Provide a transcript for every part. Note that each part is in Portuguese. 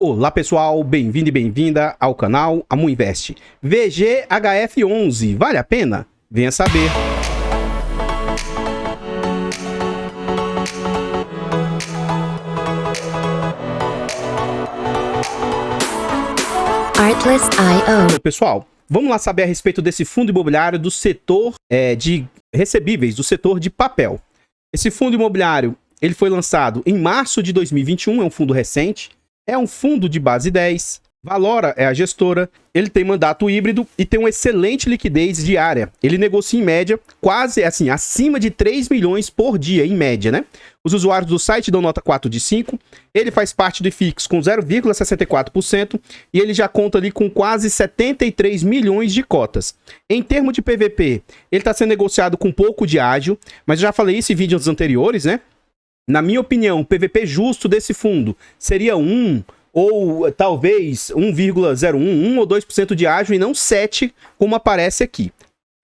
Olá pessoal, bem-vindo e bem-vinda ao canal Amuinvest. VGHF11, vale a pena? Venha saber. Artlist.io. Pessoal, vamos lá saber a respeito desse fundo imobiliário do setor de recebíveis, do setor de papel. Esse fundo imobiliário ele foi lançado em março de 2021, é um fundo recente. É um fundo de base 10, Valora é a gestora, ele tem mandato híbrido e tem uma excelente liquidez diária. Ele negocia em média quase assim, acima de 3 milhões por dia, em média, né? Os usuários do site dão nota 4 de 5, ele faz parte do IFIX com 0,64% e ele já conta ali com quase 73 milhões de cotas. Em termos de PVP, ele está sendo negociado com pouco de ágio, mas eu já falei isso em vídeos anteriores, né? Na minha opinião, o PVP justo desse fundo seria 1 ou talvez 1,01, 1 ou 2% de ágio e não 7%, como aparece aqui.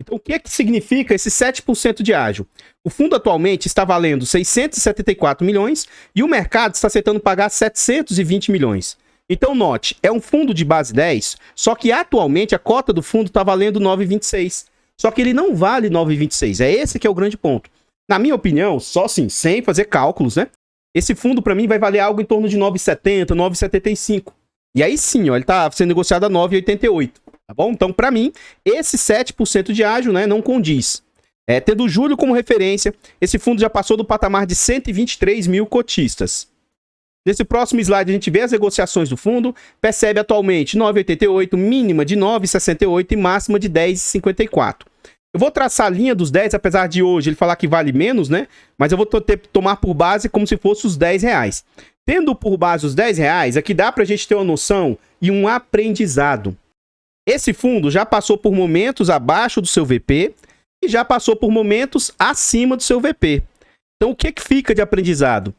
Então, o que é que significa esse 7% de ágio? O fundo atualmente está valendo 674 milhões e o mercado está aceitando pagar 720 milhões. Então, note, é um fundo de base 10, só que atualmente a cota do fundo está valendo 9,26. Só que ele não vale 9,26, é esse que é o grande ponto. Na minha opinião, só assim, sem fazer cálculos, né? Esse fundo, para mim, vai valer algo em torno de 9,70, 9,75. E aí sim, ó, ele tá sendo negociado a 9,88, tá bom? Então, para mim, esse 7% de ágio, né, não condiz. Tendo julho como referência, esse fundo já passou do patamar de 123 mil cotistas. Nesse próximo slide, a gente vê as negociações do fundo, percebe atualmente 9,88, mínima de 9,68 e máxima de 10,54. Eu vou traçar a linha dos 10, apesar de hoje ele falar que vale menos, né? Mas eu vou tomar por base como se fosse os 10 reais. Tendo por base os 10 reais, aqui dá pra gente ter uma noção e um aprendizado. Esse fundo já passou por momentos abaixo do seu VP e já passou por momentos acima do seu VP. Então o que fica de aprendizado?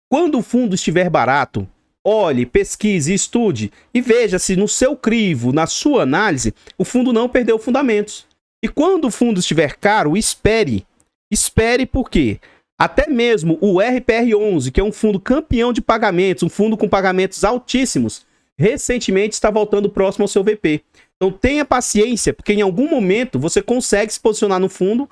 Quando o fundo estiver barato, olhe, pesquise, estude e veja se no seu crivo, na sua análise, o fundo não perdeu fundamentos. E quando o fundo estiver caro, espere. Espere por quê? Até mesmo o RPR11, que é um fundo campeão de pagamentos, um fundo com pagamentos altíssimos, recentemente está voltando próximo ao seu VP. Então tenha paciência, porque em algum momento você consegue se posicionar no fundo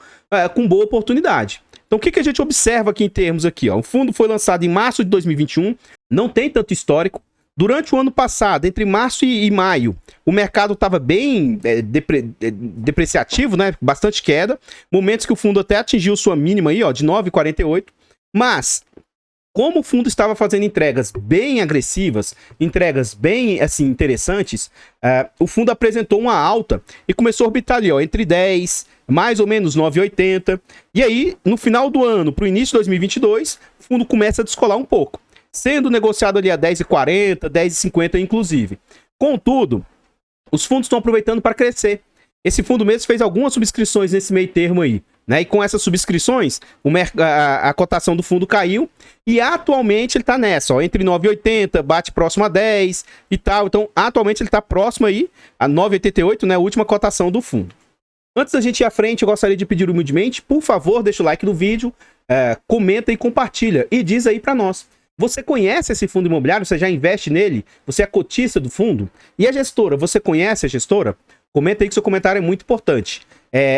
com boa oportunidade. Então o que a gente observa aqui em termos aqui? Ó? O fundo foi lançado em março de 2021, não tem tanto histórico. Durante o ano passado, entre março e maio, o mercado estava bem depreciativo, né? Bastante queda. Momentos que o fundo até atingiu sua mínima aí, ó, de 9,48. Mas, como o fundo estava fazendo entregas bem agressivas, entregas bem assim, interessantes, o fundo apresentou uma alta e começou a orbitar ali, ó, entre 10, mais ou menos 9,80. E aí, no final do ano, para o início de 2022, o fundo começa a descolar um pouco, sendo negociado ali a 10,40, 10,50 inclusive. Contudo, os fundos estão aproveitando para crescer. Esse fundo mesmo fez algumas subscrições nesse meio termo aí, né? E com essas subscrições, a cotação do fundo caiu e atualmente ele está nessa, ó, entre 9,80, bate próximo a 10 e tal. Então, atualmente ele está próximo aí a 9,88, né? A última cotação do fundo. Antes da gente ir à frente, eu gostaria de pedir humildemente, por favor, deixa o like no vídeo, comenta e compartilha e diz aí para nós. Você conhece esse fundo imobiliário? Você já investe nele? Você é cotista do fundo? E a gestora? Você conhece a gestora? Comenta aí que seu comentário é muito importante.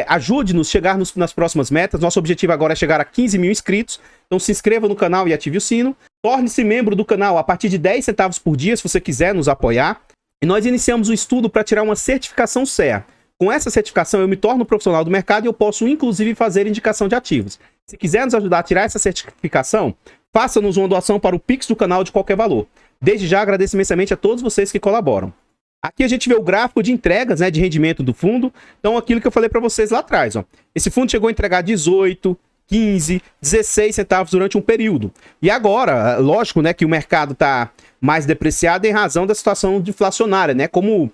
Ajude-nos a chegar nas próximas metas. Nosso objetivo agora é chegar a 15 mil inscritos. Então se inscreva no canal e ative o sino. Torne-se membro do canal a partir de 10 centavos por dia, se você quiser nos apoiar. E nós iniciamos um estudo para tirar uma certificação CEA. Com essa certificação eu me torno profissional do mercado e eu posso inclusive fazer indicação de ativos. Se quiser nos ajudar a tirar essa certificação, faça-nos uma doação para o Pix do canal de qualquer valor. Desde já, agradeço imensamente a todos vocês que colaboram. Aqui a gente vê o gráfico de entregas, né, de rendimento do fundo. Então, aquilo que eu falei para vocês lá atrás. Ó. Esse fundo chegou a entregar 18, 15, 16 centavos durante um período. E agora, lógico, né, que o mercado está mais depreciado em razão da situação inflacionária, né? Como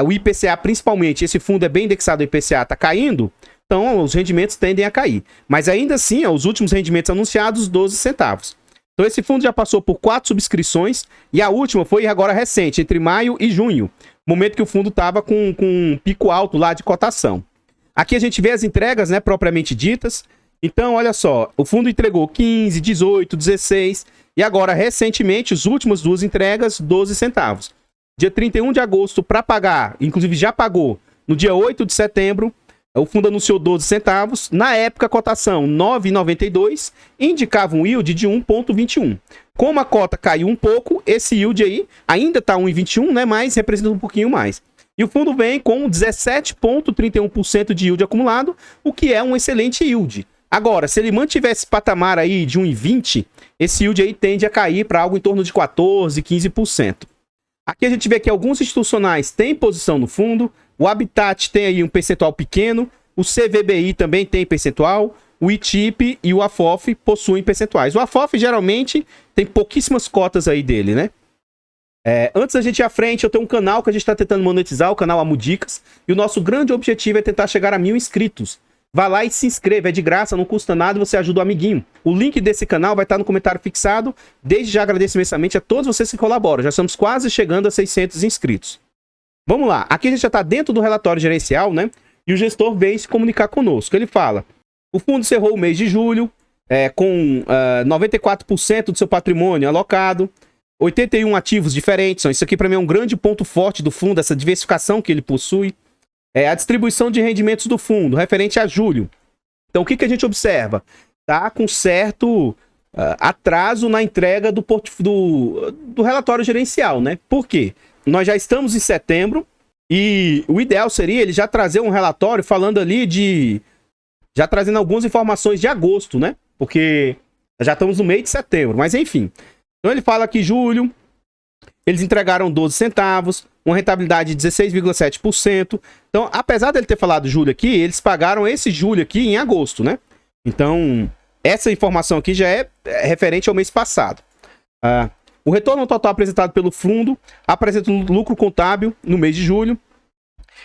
o IPCA, principalmente, esse fundo é bem indexado ao IPCA, está caindo. Então, os rendimentos tendem a cair. Mas ainda assim, os últimos rendimentos anunciados, 12 centavos. Então, esse fundo já passou por 4 subscrições e a última foi agora recente, entre maio e junho. Momento que o fundo estava com um pico alto lá de cotação. Aqui a gente vê as entregas, né, propriamente ditas. Então, olha só, o fundo entregou 15, 18, 16 e agora, recentemente, as últimas duas entregas, 12 centavos. Dia 31 de agosto, para pagar, inclusive já pagou, no dia 8 de setembro, o fundo anunciou 12 centavos. Na época, a cotação 9,92 indicava um yield de 1,21. Como a cota caiu um pouco, esse yield aí ainda está 1,21, né, mas representa um pouquinho mais. E o fundo vem com 17,31% de yield acumulado, o que é um excelente yield. Agora, se ele mantiver esse patamar aí de 1,20, esse yield aí tende a cair para algo em torno de 14%, 15%. Aqui a gente vê que alguns institucionais têm posição no fundo, o Habitat tem aí um percentual pequeno, o CVBI também tem percentual, o ITIP e o AFOF possuem percentuais. O AFOF geralmente tem pouquíssimas cotas aí dele, né? Antes da gente ir à frente, eu tenho um canal que a gente está tentando monetizar, o canal Amudicas, e o nosso grande objetivo é tentar chegar a 1000 inscritos. Vá lá e se inscreva, é de graça, não custa nada e você ajuda o amiguinho. O link desse canal vai estar no comentário fixado. Desde já agradeço imensamente a todos vocês que colaboram. Já estamos quase chegando a 600 inscritos. Vamos lá, aqui a gente já está dentro do relatório gerencial, né? E o gestor veio se comunicar conosco. Ele fala, o fundo encerrou o mês de julho com 94% do seu patrimônio alocado, 81 ativos diferentes. Então, isso aqui para mim é um grande ponto forte do fundo, essa diversificação que ele possui. A distribuição de rendimentos do fundo, referente a julho. Então, o que a gente observa? Tá com certo atraso na entrega do relatório gerencial, né? Por quê? Nós já estamos em setembro e o ideal seria ele já trazer um relatório falando ali já trazendo algumas informações de agosto, né? Porque já estamos no meio de setembro, mas enfim. Então, ele fala que julho, eles entregaram 12 centavos, uma rentabilidade de 16,7%. Então, apesar dele ter falado julho aqui, eles pagaram esse julho aqui em agosto, né? Então, essa informação aqui já é referente ao mês passado. O retorno total apresentado pelo fundo apresenta um lucro contábil no mês de julho.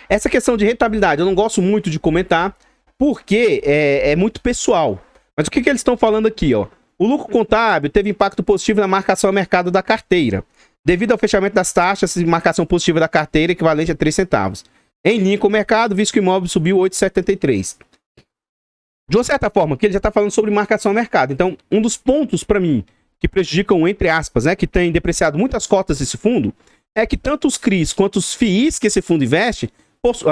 Essa questão de rentabilidade eu não gosto muito de comentar, porque é muito pessoal. Mas o que eles estão falando aqui, ó? O lucro contábil teve impacto positivo na marcação a mercado da carteira, devido ao fechamento das taxas de marcação positiva da carteira, equivalente a 3 centavos. Em linha com o mercado, visto que o imóvel subiu 8,73. De uma certa forma, aqui ele já está falando sobre marcação a mercado. Então, um dos pontos, para mim, que prejudicam, entre aspas, né, que tem depreciado muitas cotas desse fundo, é que tanto os CRIs quanto os FIIs que esse fundo investe,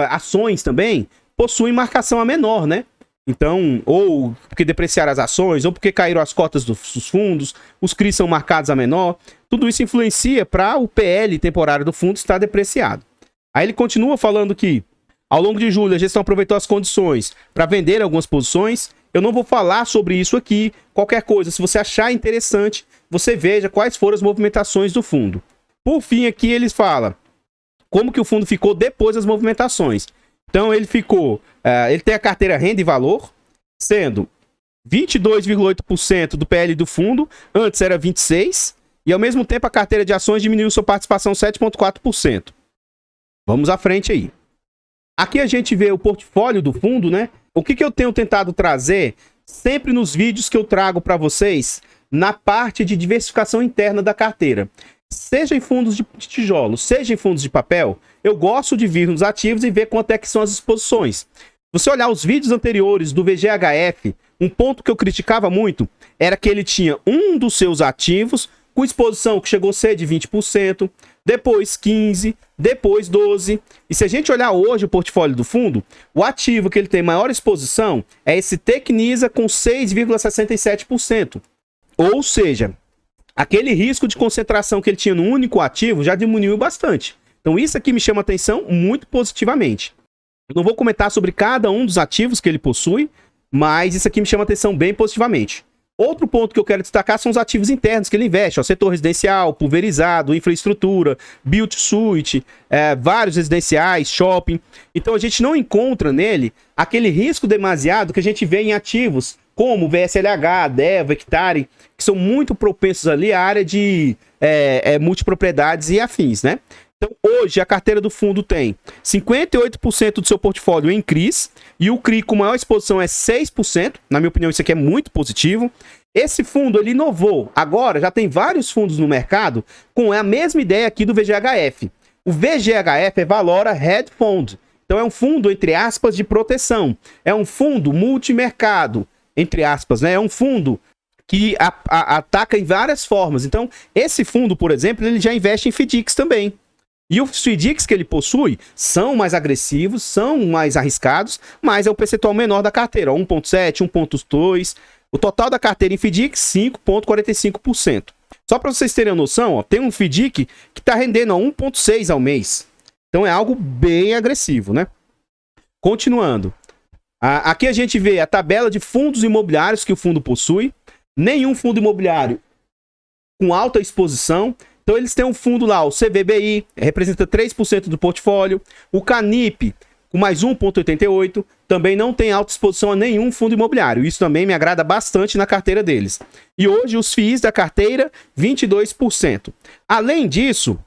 ações também, possuem marcação a menor, né? Então, ou porque depreciaram as ações, ou porque caíram as cotas dos fundos, os CRIs são marcados a menor. Tudo isso influencia para o PL temporário do fundo estar depreciado. Aí ele continua falando que, ao longo de julho, a gestão aproveitou as condições para vender algumas posições. Eu não vou falar sobre isso aqui. Qualquer coisa, se você achar interessante, você veja quais foram as movimentações do fundo. Por fim, aqui eles falam como que o fundo ficou depois das movimentações. Então, ele tem a carteira renda e valor, sendo 22,8% do PL do fundo, antes era 26%, e ao mesmo tempo a carteira de ações diminuiu sua participação 7,4%. Vamos à frente aí. Aqui a gente vê o portfólio do fundo, né? O que eu tenho tentado trazer sempre nos vídeos que eu trago para vocês na parte de diversificação interna da carteira. Seja em fundos de tijolo, seja em fundos de papel, eu gosto de vir nos ativos e ver quanto é que são as exposições. Se você olhar os vídeos anteriores do VGHF, um ponto que eu criticava muito era que ele tinha um dos seus ativos com exposição que chegou a ser de 20%, depois 15%, depois 12%. E se a gente olhar hoje o portfólio do fundo, o ativo que ele tem maior exposição é esse Tecnisa com 6,67%. Ou seja, aquele risco de concentração que ele tinha no único ativo já diminuiu bastante. Então isso aqui me chama atenção muito positivamente. Eu não vou comentar sobre cada um dos ativos que ele possui, mas isso aqui me chama atenção bem positivamente. Outro ponto que eu quero destacar são os ativos internos que ele investe. Setor residencial, pulverizado, infraestrutura, build-to-suit, vários residenciais, shopping. Então a gente não encontra nele aquele risco demasiado que a gente vê em ativos como VSLH, Deva, Hectare, que são muito propensos ali à área de multipropriedades e afins, né? Então, hoje, a carteira do fundo tem 58% do seu portfólio em CRIs, e o CRI com maior exposição é 6%. Na minha opinião, isso aqui é muito positivo. Esse fundo, ele inovou. Agora, já tem vários fundos no mercado com a mesma ideia aqui do VGHF. O VGHF é Valora Hedge Fund. Então, é um fundo, entre aspas, de proteção. É um fundo multimercado. entre aspas, né? É um fundo que ataca em várias formas. Então, esse fundo, por exemplo, ele já investe em FDICs também. E os FDICs que ele possui são mais agressivos, são mais arriscados, mas é o percentual menor da carteira, 1,7, 1,2. O total da carteira em FDIC, 5,45%. Só para vocês terem a noção, ó, tem um FDIC que está rendendo 1,6 ao mês. Então é algo bem agressivo, né? Continuando. Aqui a gente vê a tabela de fundos imobiliários que o fundo possui. Nenhum fundo imobiliário com alta exposição. Então eles têm um fundo lá, o CVBI, representa 3% do portfólio. O Canip, com mais 1,88%, também não tem alta exposição a nenhum fundo imobiliário. Isso também me agrada bastante na carteira deles. E hoje os FIIs da carteira, 22%. Além disso,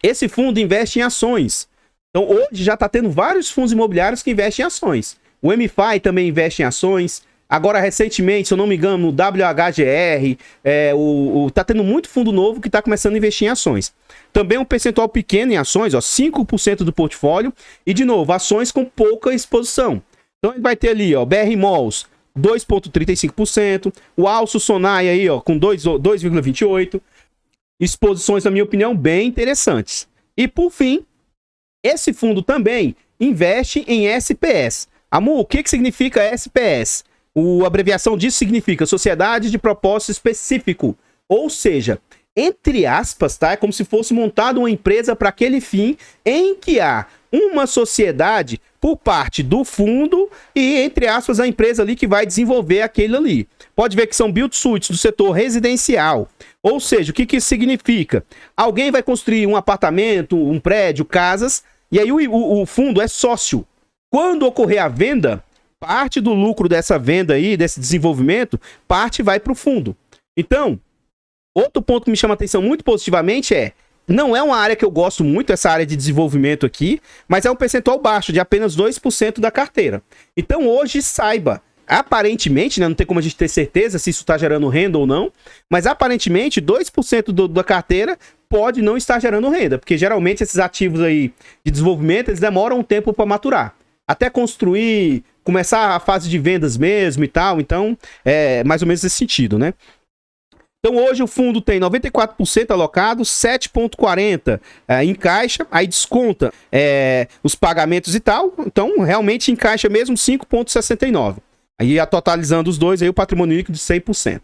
esse fundo investe em ações. Então hoje já está tendo vários fundos imobiliários que investem em ações. O MFI também investe em ações. Agora, recentemente, se eu não me engano, o WHGR, tá tendo muito fundo novo que está começando a investir em ações. Também um percentual pequeno em ações, ó, 5% do portfólio. E, de novo, ações com pouca exposição. Então, ele vai ter ali, ó, BR Malls, 2,35%. O Alço Sonai aí, ó, com 2,28%. Exposições, na minha opinião, bem interessantes. E, por fim, esse fundo também investe em SPS. Amor, o que significa SPS? A abreviação disso significa Sociedade de Propósito Específico. Ou seja, entre aspas, tá? É como se fosse montada uma empresa para aquele fim em que há uma sociedade por parte do fundo e, entre aspas, a empresa ali que vai desenvolver aquele ali. Pode ver que são build-to-suits do setor residencial. Ou seja, o que isso significa? Alguém vai construir um apartamento, um prédio, casas, e aí o fundo é sócio. Quando ocorrer a venda, parte do lucro dessa venda aí, desse desenvolvimento, parte vai para o fundo. Então, outro ponto que me chama a atenção muito positivamente não é uma área que eu gosto muito, essa área de desenvolvimento aqui, mas é um percentual baixo, de apenas 2% da carteira. Então, hoje, saiba, aparentemente, né, não tem como a gente ter certeza se isso está gerando renda ou não, mas aparentemente 2% da carteira pode não estar gerando renda, porque geralmente esses ativos aí de desenvolvimento, eles demoram um tempo para maturar. Até construir, começar a fase de vendas mesmo e tal. Então, é mais ou menos esse sentido, né? Então, hoje o fundo tem 94% alocado, 7,40% em caixa, aí desconta os pagamentos e tal. Então, realmente em caixa mesmo, 5,69%. Aí, totalizando os dois, aí o patrimônio líquido de 100%.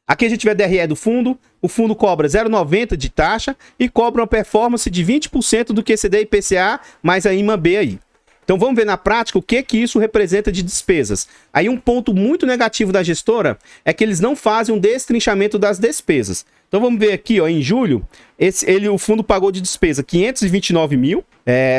Aqui a gente vê a DRE do fundo. O fundo cobra 0,90% de taxa e cobra uma performance de 20% do QCD e IPCA, mais a IMAB aí. Então vamos ver na prática o que isso representa de despesas. Aí um ponto muito negativo da gestora é que eles não fazem um destrinchamento das despesas. Então vamos ver aqui, ó, em julho, o fundo pagou de despesa 529 mil,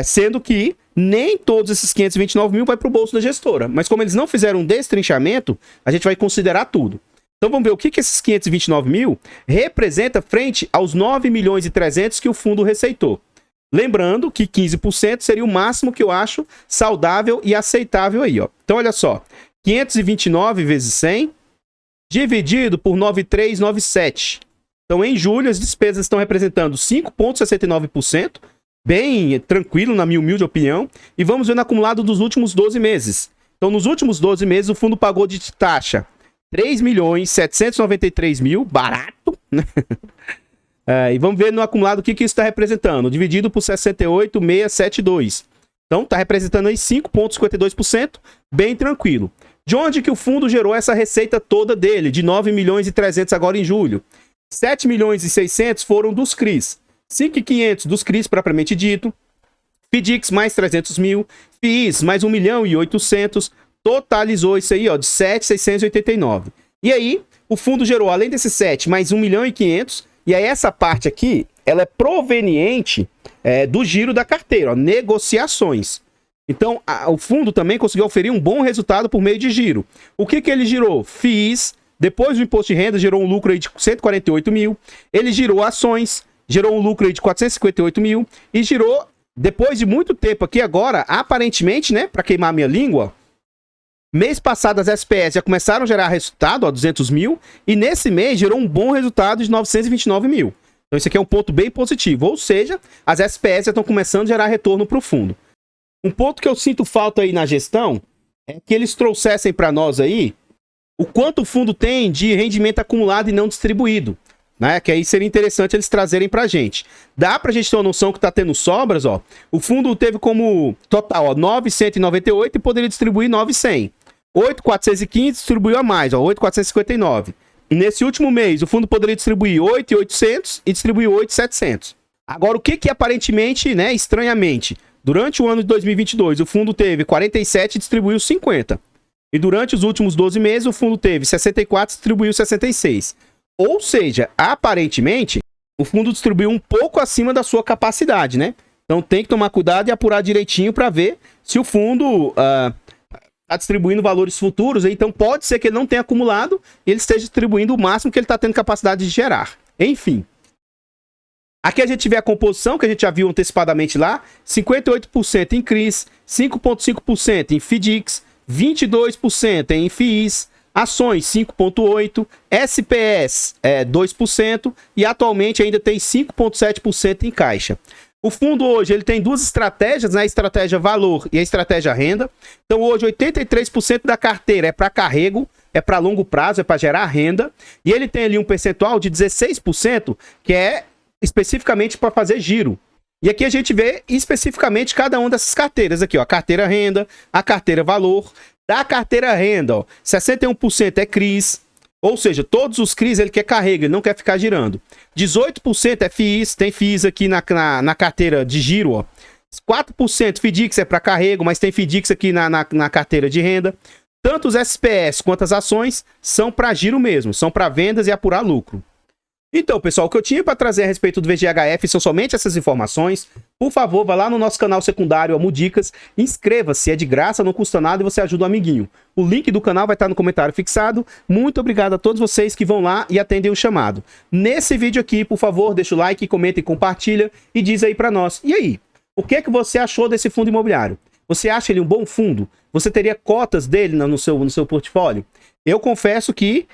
sendo que nem todos esses 529 mil vai para o bolso da gestora. Mas como eles não fizeram um destrinchamento, a gente vai considerar tudo. Então vamos ver o que esses 529 mil representa frente aos 9 milhões e 300 que o fundo receitou. Lembrando que 15% seria o máximo que eu acho saudável e aceitável aí, ó. Então, olha só. 529 vezes 100 dividido por 9,397. Então, em julho, as despesas estão representando 5,69%. Bem tranquilo, na minha humilde opinião. E vamos ver no acumulado dos últimos 12 meses. Então, nos últimos 12 meses, o fundo pagou de taxa 3.793.000, barato, né? E vamos ver no acumulado o que isso está representando. Dividido por 68,672. Então, está representando aí 5,52%, bem tranquilo. De onde que o fundo gerou essa receita toda dele, de 9 milhões e 300 agora em julho? 7 milhões e 600 foram dos CRIs. 5.500 dos CRIs propriamente dito. FDICs mais 300 mil. FIIs mais 1 milhão e 800. Totalizou isso aí, ó, de 7.689. E aí, o fundo gerou, além desses 7, mais 1 milhão e 500. E aí essa parte aqui, ela é proveniente do giro da carteira, ó, negociações. Então, o fundo também conseguiu oferir um bom resultado por meio de giro. O que ele girou? FIIs, depois do imposto de renda, gerou um lucro aí de 148 mil. Ele girou ações, gerou um lucro aí de 458 mil. E girou, depois de muito tempo aqui agora, aparentemente, né, para queimar a minha língua, mês passado as SPS já começaram a gerar resultado, ó, 200 mil, e nesse mês gerou um bom resultado de 929 mil. Então isso aqui é um ponto bem positivo, ou seja, as SPS já estão começando a gerar retorno para o fundo. Um ponto que eu sinto falta aí na gestão é que eles trouxessem para nós aí o quanto o fundo tem de rendimento acumulado e não distribuído, né? Que aí seria interessante eles trazerem pra gente. Dá pra gente ter uma noção que tá tendo sobras, ó. O fundo teve como total, ó, 998 e poderia distribuir 900. 8.415 distribuiu a mais, ó, 8.459. Nesse último mês, o fundo poderia distribuir 8.800 e distribuiu 8.700. Agora, o que aparentemente, né, estranhamente, durante o ano de 2022, o fundo teve 47 e distribuiu 50. E durante os últimos 12 meses, o fundo teve 64 e distribuiu 66. Ou seja, aparentemente, o fundo distribuiu um pouco acima da sua capacidade, né? Então tem que tomar cuidado e apurar direitinho para ver se o fundo está distribuindo valores futuros. Então pode ser que ele não tenha acumulado e ele esteja distribuindo o máximo que ele está tendo capacidade de gerar. Enfim. Aqui a gente vê a composição, que a gente já viu antecipadamente lá. 58% em CRIs, 5,5% em FDICs, 22% em FIIs, ações 5,8%, SPS 2% e atualmente ainda tem 5,7% em caixa. O fundo hoje ele tem duas estratégias, né? A estratégia valor e a estratégia renda. Então hoje 83% da carteira é para carrego, é para longo prazo, é para gerar renda. E ele tem ali um percentual de 16% que é especificamente para fazer giro. E aqui a gente vê especificamente cada uma dessas carteiras aqui, ó, a carteira renda, a carteira valor. Da carteira renda, ó, 61% é CRIs, ou seja, todos os CRIs ele quer carrega, ele não quer ficar girando. 18% é FIIs, tem FIIs aqui na carteira de giro, ó. 4% FDICs é para carrego, mas tem FDICs aqui na carteira de renda. Tanto os SPS quanto as ações são para giro mesmo, são para vendas e apurar lucro. Então, pessoal, o que eu tinha para trazer a respeito do VGHF são somente essas informações. Por favor, vá lá no nosso canal secundário, Amo Dicas, inscreva-se, é de graça, não custa nada e você ajuda o amiguinho. O link do canal vai estar no comentário fixado. Muito obrigado a todos vocês que vão lá e atendem o chamado. Nesse vídeo aqui, por favor, deixa o like, comenta e compartilha e diz aí para nós. E aí, o que é que você achou desse fundo imobiliário? Você acha ele um bom fundo? Você teria cotas dele no seu portfólio? Eu confesso que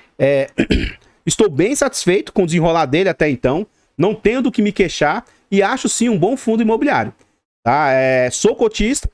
estou bem satisfeito com o desenrolar dele até então, não tenho do que me queixar e acho sim um bom fundo imobiliário. Tá? Sou cotista,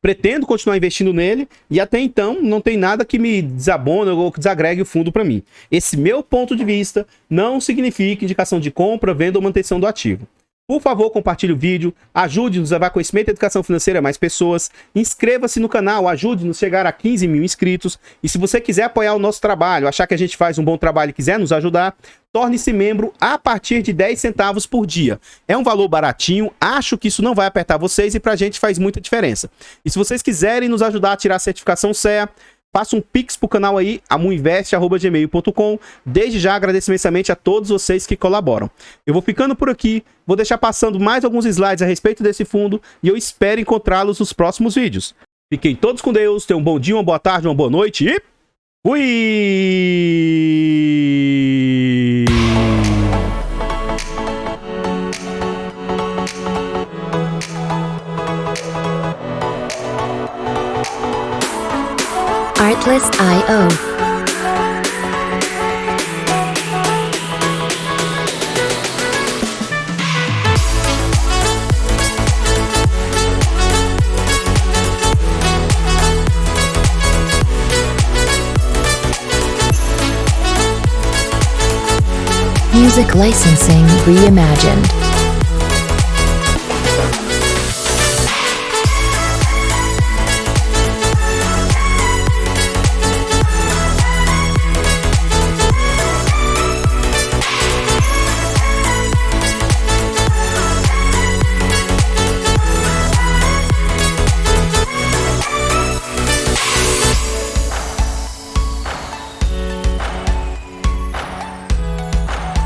pretendo continuar investindo nele e até então não tem nada que me desabone ou que desagregue o fundo para mim. Esse meu ponto de vista não significa indicação de compra, venda ou manutenção do ativo. Por favor, compartilhe o vídeo, ajude-nos a levar conhecimento e educação financeira a mais pessoas, inscreva-se no canal, ajude-nos a chegar a 15 mil inscritos, e se você quiser apoiar o nosso trabalho, achar que a gente faz um bom trabalho e quiser nos ajudar, torne-se membro a partir de 10 centavos por dia. É um valor baratinho, acho que isso não vai apertar vocês e pra gente faz muita diferença. E se vocês quiserem nos ajudar a tirar a certificação CEA, faça um pix pro canal aí, amuinvest@gmail.com. Desde já agradeço imensamente a todos vocês que colaboram. Eu vou ficando por aqui, vou deixar passando mais alguns slides a respeito desse fundo e eu espero encontrá-los nos próximos vídeos. Fiquem todos com Deus, tenham um bom dia, uma boa tarde, uma boa noite e fui! Artlist.io. Music licensing reimagined.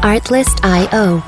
Artlist.io.